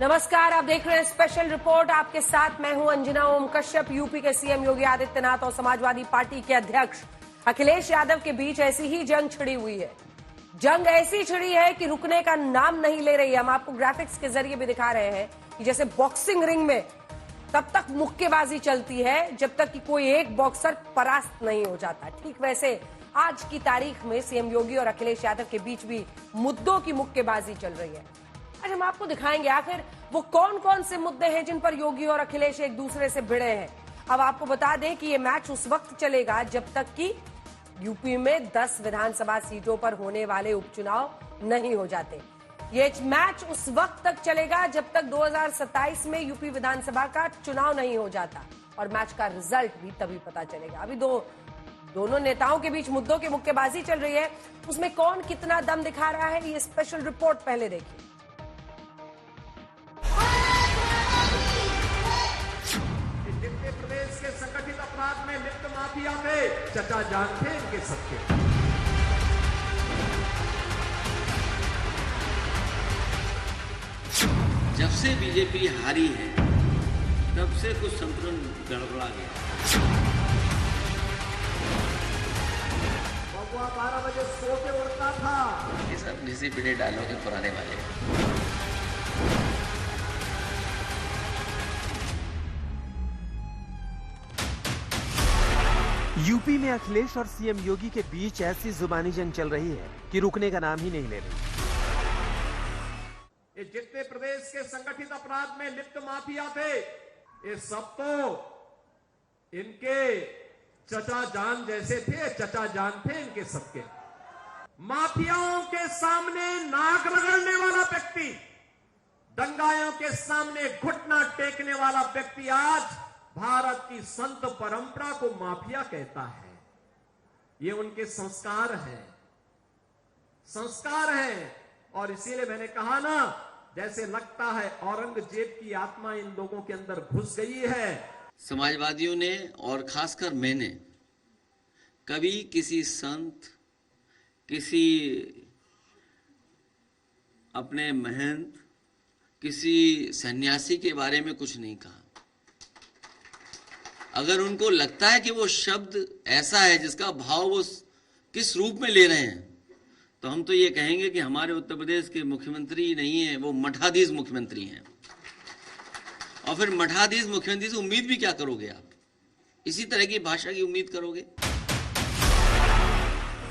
नमस्कार, आप देख रहे हैं स्पेशल रिपोर्ट। आपके साथ मैं हूं अंजना ओम कश्यप। यूपी के सीएम योगी आदित्यनाथ और समाजवादी पार्टी के अध्यक्ष अखिलेश यादव के बीच ऐसी ही जंग छिड़ी हुई है। जंग ऐसी छिड़ी है कि रुकने का नाम नहीं ले रही है। हम आपको ग्राफिक्स के जरिए भी दिखा रहे हैं कि जैसे बॉक्सिंग रिंग में तब तक मुक्केबाजी चलती है जब तक कि कोई एक बॉक्सर परास्त नहीं हो जाता, ठीक वैसे आज की तारीख में सीएम योगी और अखिलेश यादव के बीच भी मुद्दों की मुक्केबाजी चल रही है। आज हम आपको दिखाएंगे आखिर वो कौन कौन से मुद्दे हैं जिन पर योगी और अखिलेश एक दूसरे से भिड़े हैं। अब आपको बता दें कि ये मैच उस वक्त चलेगा जब तक कि यूपी में 10 विधानसभा सीटों पर होने वाले उपचुनाव नहीं हो जाते। ये मैच उस वक्त तक चलेगा जब तक 2027 में यूपी विधानसभा का चुनाव नहीं हो जाता, और मैच का रिजल्ट भी तभी पता चलेगा। अभी दोनों नेताओं के बीच मुद्दों की मुक्केबाजी चल रही है, उसमें कौन कितना दम दिखा रहा है ये स्पेशल रिपोर्ट पहले देखिए। प्रदेश के संगठित अपराध में लिप्त माफिया थे, चचा जानते इनके सबके। जब से बीजेपी हारी है तब से कुछ संतुलन गड़बड़ा गया। बबुआ 12 बजे सो के उड़ता था। ये सब घिसे पिटे डायलॉग के पुराने वाले। यूपी में अखिलेश और सीएम योगी के बीच ऐसी जुबानी जंग चल रही है कि रुकने का नाम ही नहीं ले रही। ये जितने प्रदेश के संगठित अपराध में लिप्त माफिया थे, ये सब तो इनके चचा जान जैसे थे, चचा जान थे इनके सबके। माफियाओं के सामने नाक रगड़ने वाला व्यक्ति, दंगाइयों के सामने घुटना टेकने वाला व्यक्ति आज भारत की संत परंपरा को माफिया कहता है। ये उनके संस्कार हैं, और इसीलिए मैंने कहा ना, जैसे लगता है औरंगजेब की आत्मा इन लोगों के अंदर घुस गई है। समाजवादियों ने और खासकर मैंने कभी किसी संत, किसी अपने महंत, किसी सन्यासी के बारे में कुछ नहीं कहा। अगर उनको लगता है कि वो शब्द ऐसा है जिसका भाव वो किस रूप में ले रहे हैं, तो हम तो ये कहेंगे कि हमारे उत्तर प्रदेश के मुख्यमंत्री नहीं है, वो मठाधीश मुख्यमंत्री हैं। और फिर मठाधीश मुख्यमंत्री से उम्मीद भी क्या करोगे आप? इसी तरह की भाषा की उम्मीद करोगे?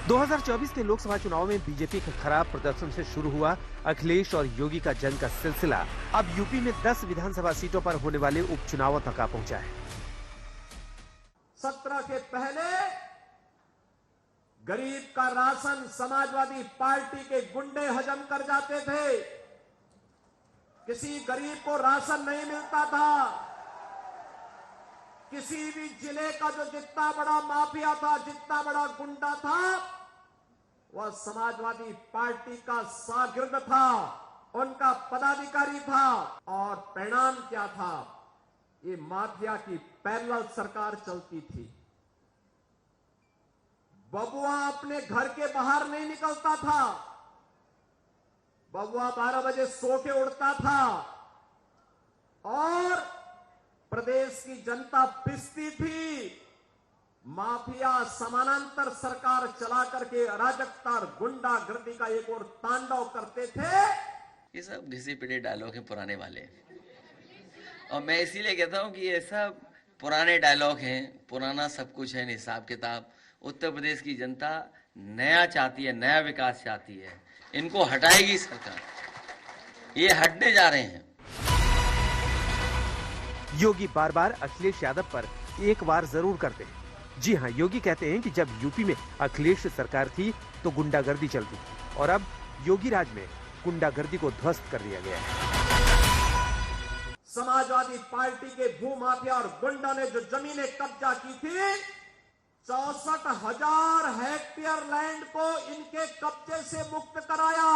2024 के लोकसभा चुनाव में बीजेपी के खराब प्रदर्शन से शुरू हुआ अखिलेश और योगी का जंग का सिलसिला अब यूपी में 10 विधानसभा सीटों पर होने वाले उपचुनावों तक आ पहुंचा है। 17 के पहले गरीब का राशन समाजवादी पार्टी के गुंडे हजम कर जाते थे। किसी गरीब को राशन नहीं मिलता था। किसी भी जिले का जो जितना बड़ा माफिया था, जितना बड़ा गुंडा था, वह समाजवादी पार्टी का शागिर्द था, उनका पदाधिकारी था। और परिणाम क्या था? ये माफिया की पैरेलल सरकार चलती थी। बबुआ अपने घर के बाहर नहीं निकलता था। बबुआ 12 बजे सो के उड़ता था, और प्रदेश की जनता पिसती थी। माफिया समानांतर सरकार चला करके अराजकता और गुंडागर्दी का एक और तांडव करते थे। ये सब घिसे पिटे डायलॉग हैं पुराने वाले, और मैं इसीलिए कहता हूं कि ये सब पुराने डायलॉग हैं, पुराना सब कुछ है, हिसाब किताब। उत्तर प्रदेश की जनता नया चाहती है, नया विकास चाहती है। इनको हटाएगी सरकार, ये हटने जा रहे हैं। योगी बार बार अखिलेश यादव पर एक बार जरूर करते हैं। जी हाँ, योगी कहते हैं कि जब यूपी में अखिलेश सरकार थी तो गुंडागर्दी चलती थी, और अब योगी राज में गुंडागर्दी को ध्वस्त कर दिया गया है। समाजवादी पार्टी के भूमाफिया और गुंडा ने जो जमीनें कब्जा की थी, 64,000 हेक्टेयर लैंड को इनके कब्जे से मुक्त कराया।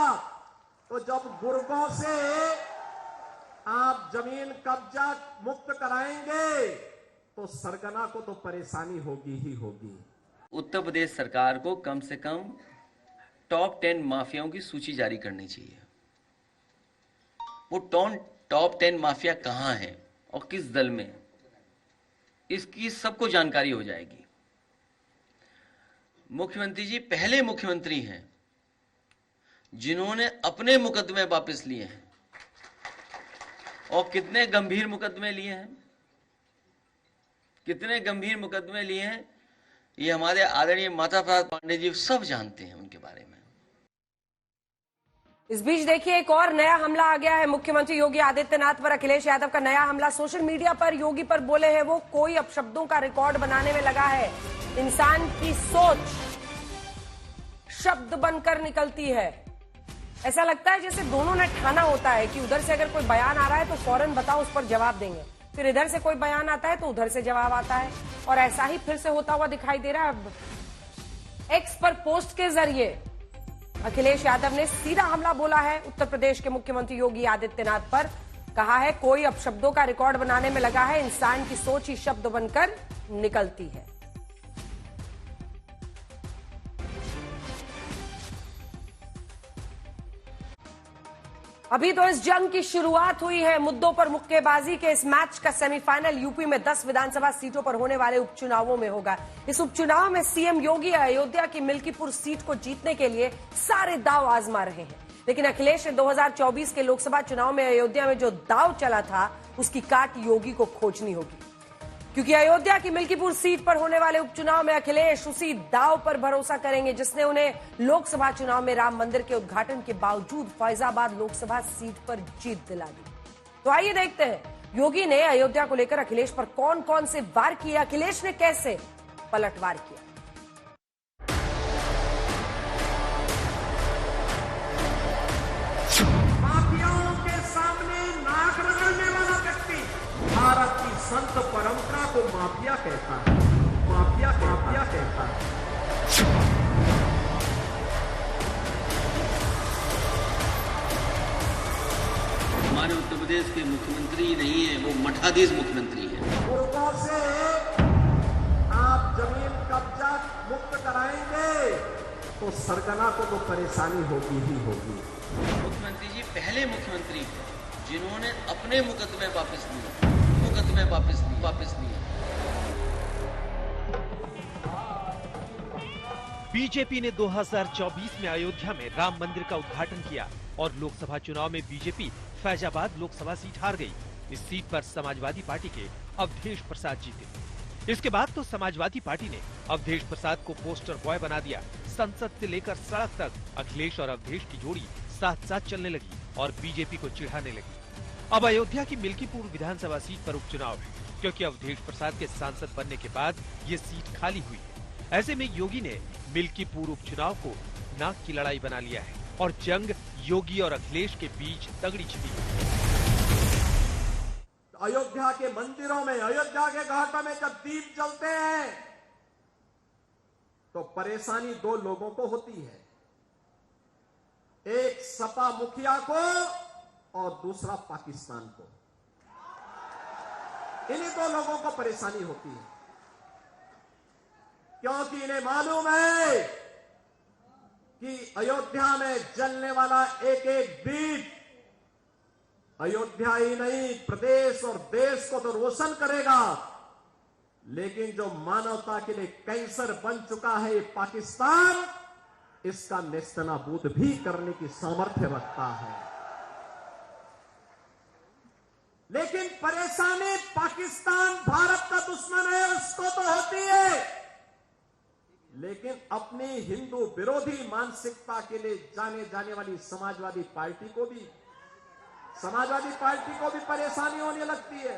तो जब गुर्गों से आप जमीन कब्जा मुक्त कराएंगे तो सरगना को तो परेशानी होगी ही होगी। उत्तर प्रदेश सरकार को कम से कम टॉप 10 माफियाओं की सूची जारी करनी चाहिए। वो टॉप 10 माफिया कहाँ है और किस दल में, इसकी सबको जानकारी हो जाएगी। मुख्यमंत्री जी पहले मुख्यमंत्री हैं जिन्होंने अपने मुकदमे वापस लिए हैं, और कितने गंभीर मुकदमे लिए हैं, कितने गंभीर मुकदमे लिए हैं, ये हमारे आदरणीय माता प्रसाद पांडे जी सब जानते हैं उनके बारे में। इस बीच देखिए एक और नया हमला आ गया है मुख्यमंत्री योगी आदित्यनाथ पर। अखिलेश यादव का नया हमला सोशल मीडिया पर योगी पर बोले हैं वो कोई अपशब्दों का रिकॉर्ड बनाने में लगा है। इंसान की सोच शब्द बनकर निकलती है। ऐसा लगता है जैसे दोनों ने ठाना होता है कि उधर से अगर कोई बयान आ रहा है तो फौरन बताओ, उस पर जवाब देंगे, फिर इधर से कोई बयान आता है तो उधर से जवाब आता है, और ऐसा ही फिर से होता हुआ दिखाई दे रहा है। अब एक्स पर पोस्ट के जरिए अखिलेश यादव ने सीधा हमला बोला है उत्तर प्रदेश के मुख्यमंत्री योगी आदित्यनाथ पर। कहा है कोई अपशब्दों का रिकॉर्ड बनाने में लगा है, इंसान की सोच ही शब्द बनकर निकलती है। अभी तो इस जंग की शुरुआत हुई है। मुद्दों पर मुक्केबाजी के इस मैच का सेमीफाइनल यूपी में 10 विधानसभा सीटों पर होने वाले उपचुनावों में होगा। इस उपचुनाव में सीएम योगी अयोध्या की मिल्कीपुर सीट को जीतने के लिए सारे दांव आजमा रहे हैं, लेकिन अखिलेश ने 2024 के लोकसभा चुनाव में अयोध्या में जो दांव चला था उसकी काट योगी को खोजनी होगी, क्योंकि अयोध्या की मिल्कीपुर सीट पर होने वाले उपचुनाव में अखिलेश उसी दांव पर भरोसा करेंगे जिसने उन्हें लोकसभा चुनाव में राम मंदिर के उद्घाटन के बावजूद फैजाबाद लोकसभा सीट पर जीत दिला दी। तो आइए देखते हैं योगी ने अयोध्या को लेकर अखिलेश पर कौन कौन से वार किए, अखिलेश ने कैसे पलटवार किया। माफियाओं के सामने नाक रगड़ने वाला व्यक्ति भारत की संत परंपरा को माफिया कहता है, माफिया कहता है। हमारे उत्तर प्रदेश के मुख्यमंत्री नहीं है, वो मठाधीश मुख्यमंत्री है। मुर्गों से आप जमीन कब्जा मुक्त कराएंगे तो सरगना को तो परेशानी होगी ही होगी। मुख्यमंत्री जी पहले मुख्यमंत्री हैं जिन्होंने अपने मुकदमे वापस लिए। बीजेपी ने 2024 में अयोध्या में राम मंदिर का उद्घाटन किया और लोकसभा चुनाव में बीजेपी फैजाबाद लोकसभा सीट हार गई। इस सीट पर समाजवादी पार्टी के अवधेश प्रसाद जीते। इसके बाद तो समाजवादी पार्टी ने अवधेश प्रसाद को पोस्टर बॉय बना दिया। संसद से लेकर सड़क तक अखिलेश और अवधेश की जोड़ी साथ साथ चलने लगी और बीजेपी को चिढ़ाने लगी। अब अयोध्या की मिल्कीपुर विधानसभा सीट पर उपचुनाव है, क्योंकि अवधेश प्रसाद के सांसद बनने के बाद ये सीट खाली हुई है। ऐसे में योगी ने मिल्कीपुर उपचुनाव को नाक की लड़ाई बना लिया है और जंग योगी और अखिलेश के बीच तगड़ी छिड़ी है। अयोध्या के मंदिरों में, अयोध्या के घाटों में जब दीप जलते हैं तो परेशानी दो लोगों को होती है, एक सपा मुखिया को और दूसरा पाकिस्तान को। इन्हीं दो लोगों को परेशानी होती है, क्योंकि इन्हें मालूम है कि अयोध्या में जलने वाला एक एक दीप अयोध्या ही नहीं प्रदेश और देश को तो रोशन करेगा, लेकिन जो मानवता के लिए कैंसर बन चुका है ये पाकिस्तान, इसका नेस्तनाबूद भी करने की सामर्थ्य रखता है। लेकिन परेशानी पाकिस्तान भारत का दुश्मन है उसको तो होती है, लेकिन अपनी हिंदू विरोधी मानसिकता के लिए जाने वाली समाजवादी पार्टी को भी परेशानी होने लगती है,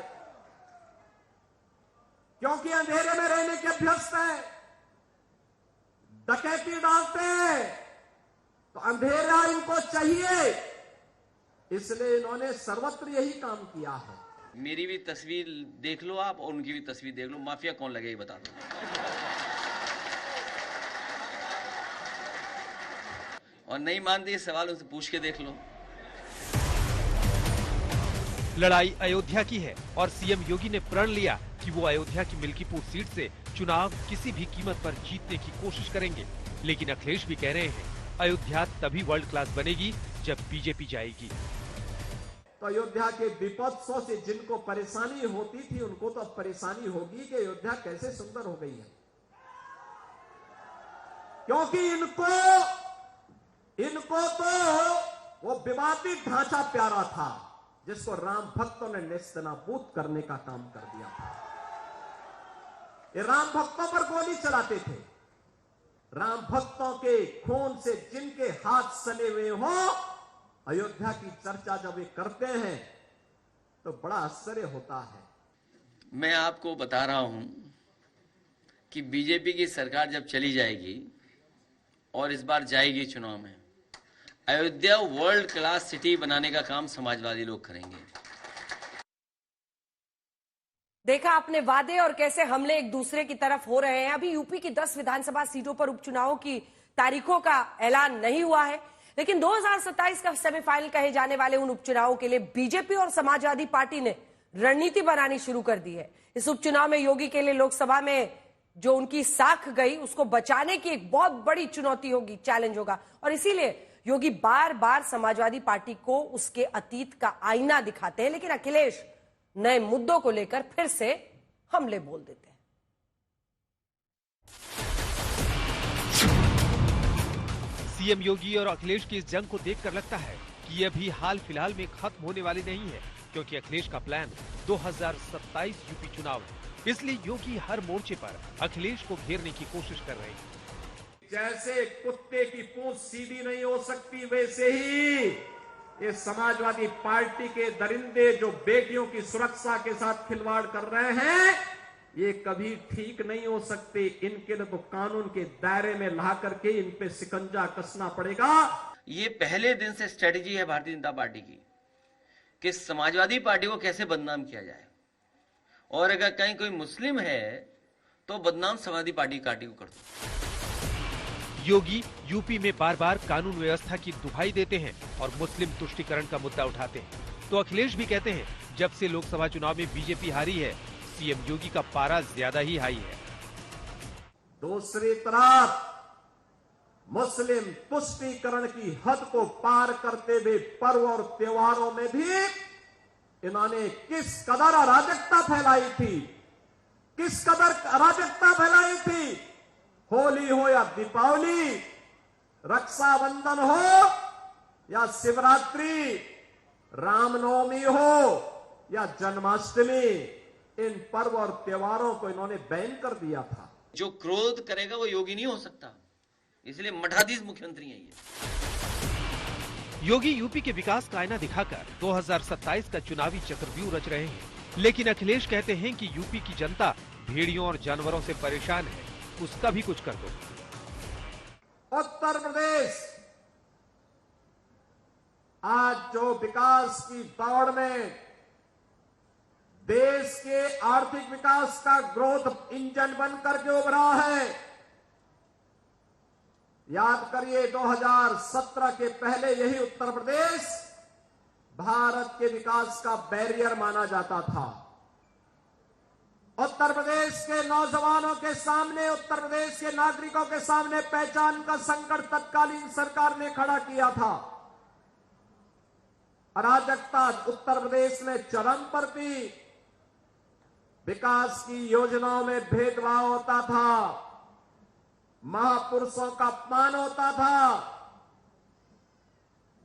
क्योंकि अंधेरे में रहने के अभ्यस्त है, डकैती डालते हैं तो अंधेरा इनको चाहिए, इसलिए इन्होंने सर्वत्र यही काम किया है। मेरी भी तस्वीर देख लो आप और उनकी भी तस्वीर देख लो, माफिया कौन लगे बता दो। और नहीं मानते ये सवाल उनसे पूछ के देख लो। लड़ाई अयोध्या की है और सीएम योगी ने प्रण लिया कि वो अयोध्या की मिल्कीपुर सीट से चुनाव किसी भी कीमत पर जीतने की कोशिश करेंगे। लेकिन अखिलेश भी कह रहे हैं अयोध्या तभी वर्ल्ड क्लास बनेगी जब बीजेपी जाएगी। तो अयोध्या के दीपोत्सव से जिनको परेशानी होती थी उनको तो अब परेशानी होगी कि अयोध्या कैसे सुंदर हो गई है, क्योंकि इनको तो वो विवादित ढांचा प्यारा था जिसको राम भक्तों ने नेस्तनाबूद करने का काम कर दिया था। ये राम भक्तों पर गोली चलाते थे। राम भक्तों के खून से जिनके हाथ सने हुए हो, अयोध्या की चर्चा जब वे करते हैं तो बड़ा आश्चर्य होता है। मैं आपको बता रहा हूं कि बीजेपी की सरकार जब चली जाएगी और इस बार जाएगी चुनाव में, अयोध्या वर्ल्ड क्लास सिटी बनाने का काम समाजवादी लोग करेंगे। देखा आपने वादे और कैसे हमले एक दूसरे की तरफ हो रहे हैं। अभी यूपी की 10 विधानसभा सीटों पर उपचुनावों की तारीखों का ऐलान नहीं हुआ है, लेकिन 2027 का सेमीफाइनल कहे जाने वाले उन उपचुनावों के लिए बीजेपी और समाजवादी पार्टी ने रणनीति बनानी शुरू कर दी है। इस उपचुनाव में योगी के लिए लोकसभा में जो उनकी साख गई उसको बचाने की एक बहुत बड़ी चुनौती होगी, चैलेंज होगा, और इसीलिए योगी बार बार समाजवादी पार्टी को उसके अतीत का आईना दिखाते हैं। लेकिन अखिलेश नए मुद्दों को लेकर फिर से हमले बोल देते हैं। सीएम योगी और अखिलेश की इस जंग को देखकर लगता है कि यह भी हाल फिलहाल में खत्म होने वाली नहीं है, क्योंकि अखिलेश का प्लान 2027 यूपी चुनाव है। इसलिए योगी हर मोर्चे पर अखिलेश को घेरने की कोशिश कर रहे हैं। जैसे कुत्ते की पूंछ सीधी नहीं हो सकती, वैसे ही ये समाजवादी पार्टी के दरिंदे जो बेटियों की सुरक्षा के साथ खिलवाड़ कर रहे हैं, ये कभी ठीक नहीं हो सकते। इनके लिए तो कानून के दायरे में ला करके इन पे शिकंजा कसना पड़ेगा। ये पहले दिन से स्ट्रेटेजी है भारतीय जनता पार्टी की कि समाजवादी पार्टी को कैसे बदनाम किया जाए, और अगर कहीं कोई मुस्लिम है तो बदनाम समाजवादी पार्टी को कर दो। योगी यूपी में बार बार कानून व्यवस्था की दुहाई देते हैं और मुस्लिम तुष्टीकरण का मुद्दा उठाते हैं। तो अखिलेश भी कहते हैं जब से लोकसभा चुनाव में बीजेपी हारी है, सीएम योगी का पारा ज्यादा ही हाई है। दूसरी तरफ मुस्लिम तुष्टीकरण की हद को पार करते हुए पर्व और त्योहारों में भी इन्होंने किस कदर अराजकता फैलाई थी, किस कदर अराजकता फैलाई थी। होली हो या दीपावली, रक्षाबंधन हो या शिवरात्रि, रामनवमी हो या जन्माष्टमी, इन पर्व और त्योहारों को इन्होंने बैन कर दिया था। जो क्रोध करेगा वो योगी नहीं हो सकता, इसलिए मठाधीश मुख्यमंत्री हैं ये। योगी यूपी के विकास का आईना दिखाकर 2027 का चुनावी चक्रव्यूह रच रहे हैं, लेकिन अखिलेश कहते हैं कि यूपी की जनता भेड़ियों और जानवरों से परेशान है, उसका भी कुछ कर दो। उत्तर प्रदेश आज जो विकास की दौड़ में देश के आर्थिक विकास का ग्रोथ इंजन बनकर के उभरा है। याद करिए 2017 के पहले यही उत्तर प्रदेश भारत के विकास का बैरियर माना जाता था। उत्तर प्रदेश के नौजवानों के सामने, उत्तर प्रदेश के नागरिकों के सामने पहचान का संकट तत्कालीन सरकार ने खड़ा किया था। अराजकता उत्तर प्रदेश में चरम पर थी, विकास की योजनाओं में भेदभाव होता था, महापुरुषों का अपमान होता था।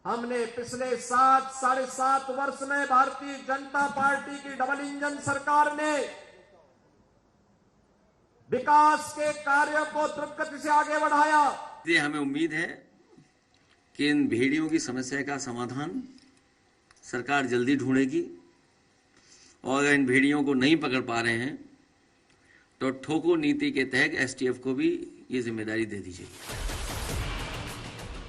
हमने पिछले 7-7.5 वर्ष में भारतीय जनता पार्टी की डबल इंजन सरकार ने विकास के कार्यों को द्रुत गति से आगे बढ़ाया। इसलिए हमें उम्मीद है कि इन भेड़ियों की समस्या का समाधान सरकार जल्दी ढूंढेगी, और अगर इन भेड़ियों को नहीं पकड़ पा रहे हैं तो ठोको नीति के तहत एसटीएफ को भी ये जिम्मेदारी दे दी जाएगी।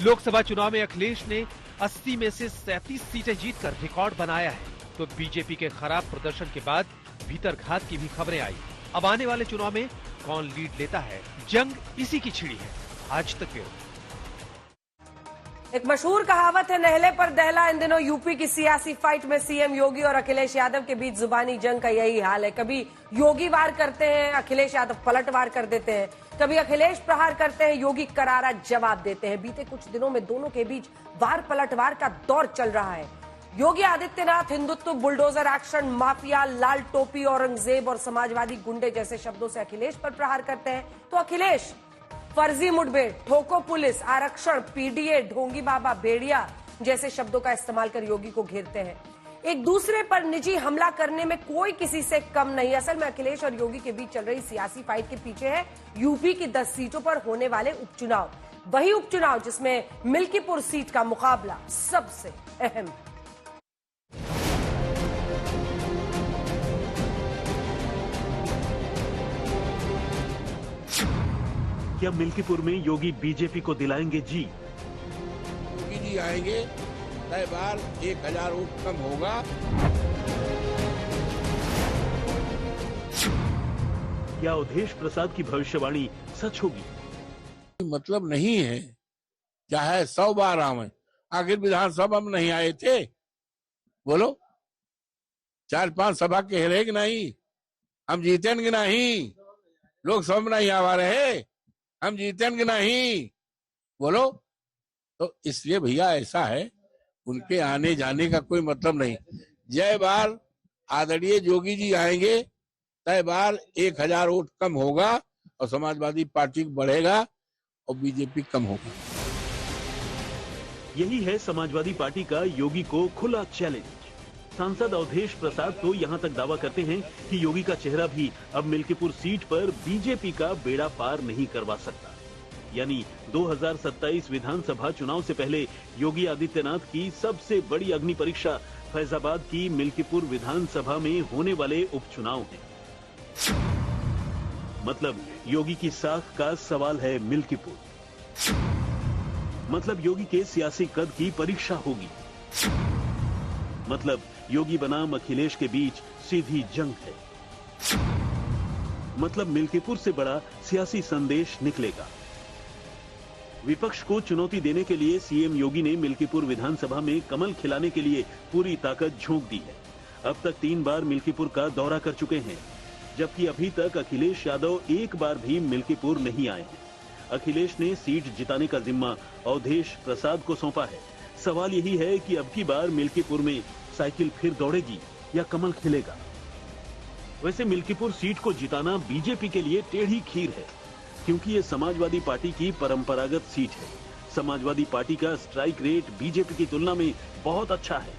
लोकसभा चुनाव में अखिलेश ने 80 में से 37 सीटें जीतकर रिकॉर्ड बनाया है, तो बीजेपी के खराब प्रदर्शन के बाद भीतरघात की भी खबरें आई। अब आने वाले चुनाव में कौन लीड लेता है, जंग इसी की छिड़ी है। आज तक ब्यूरो। एक मशहूर कहावत है, नहले पर दहला। इन दिनों यूपी की सियासी फाइट में सीएम योगी और अखिलेश यादव के बीच जुबानी जंग का यही हाल है। कभी योगी वार करते हैं, अखिलेश यादव पलटवार कर देते हैं, कभी अखिलेश प्रहार करते हैं, योगी करारा जवाब देते हैं। बीते कुछ दिनों में दोनों के बीच वार पलटवार का दौर चल रहा है। Yogi Adityanath Hindutva, bulldozer action, mafia, लाल टोपी, औरंगजेब और समाजवादी गुंडे जैसे शब्दों से अखिलेश पर प्रहार करते हैं, तो अखिलेश फर्जी मुठभेड़, ठोको पुलिस, आरक्षण, पीडीए, ढोंगी बाबा, भेड़िया जैसे शब्दों का इस्तेमाल कर योगी को घेरते हैं। एक दूसरे पर निजी हमला करने में कोई किसी से कम नहीं। असल में अखिलेश और योगी के बीच चल रही सियासी फाइट के पीछे है यूपी की 10 सीटों पर होने वाले उपचुनाव, वही उपचुनाव जिसमें मिल्कीपुर सीट का मुकाबला सबसे अहम है। क्या मिल्कीपुर में योगी बीजेपी को दिलाएंगे जीत? योगी जी आएंगे, तय बार 1000 वोट कम होगा। क्या अवधेश प्रसाद की भविष्यवाणी सच होगी? मतलब नहीं है, चाहे 100 बार आवे, आखिर विधानसभा में नहीं आए थे, बोलो 4-5 सभा के रहेगी नहीं, हम जीतेंगे नहीं, लोकसभा में नहीं आवा रहे, हम जीतेंगे नहीं, बोलो। तो इसलिए भैया ऐसा है, उनके आने जाने का कोई मतलब नहीं। जय बार आदरणीय योगी जी आएंगे, तय बार 1000 वोट कम होगा और समाजवादी पार्टी बढ़ेगा और बीजेपी कम होगा। यही है समाजवादी पार्टी का योगी को खुला चैलेंज। सांसद अवधेश प्रसाद तो यहां तक दावा करते हैं कि योगी का चेहरा भी अब मिल्कीपुर सीट पर बीजेपी का बेड़ा पार नहीं करवा सकता। यानी 2027 विधानसभा चुनाव से पहले योगी आदित्यनाथ की सबसे बड़ी अग्नि परीक्षा फैजाबाद की मिल्कीपुर विधानसभा में होने वाले उपचुनाव है। मतलब योगी की साख का सवाल है मिल्कीपुर। मतलब योगी के सियासी कद की परीक्षा होगी। मतलब योगी बनाम अखिलेश के बीच सीधी जंग है। मतलब मिल्कीपुर से बड़ा सियासी संदेश निकलेगा। विपक्ष को चुनौती देने के लिए सीएम योगी ने मिल्कीपुर विधानसभा में कमल खिलाने के लिए पूरी ताकत झोंक दी है। अब तक 3 बार मिल्कीपुर का दौरा कर चुके हैं, जबकि अभी तक अखिलेश यादव एक बार भी मिल्कीपुर नहीं आए हैं। अखिलेश ने सीट जिताने का जिम्मा अवधेश प्रसाद को सौंपा है। सवाल यही है कि अब की बार मिल्कीपुर में साइकिल फिर दौड़ेगी या कमल खिलेगा। वैसे मिल्कीपुर सीट को जिताना बीजेपी के लिए टेढ़ी खीर है, क्योंकि ये समाजवादी पार्टी की परंपरागत सीट है। समाजवादी पार्टी का स्ट्राइक रेट बीजेपी की तुलना में बहुत अच्छा है।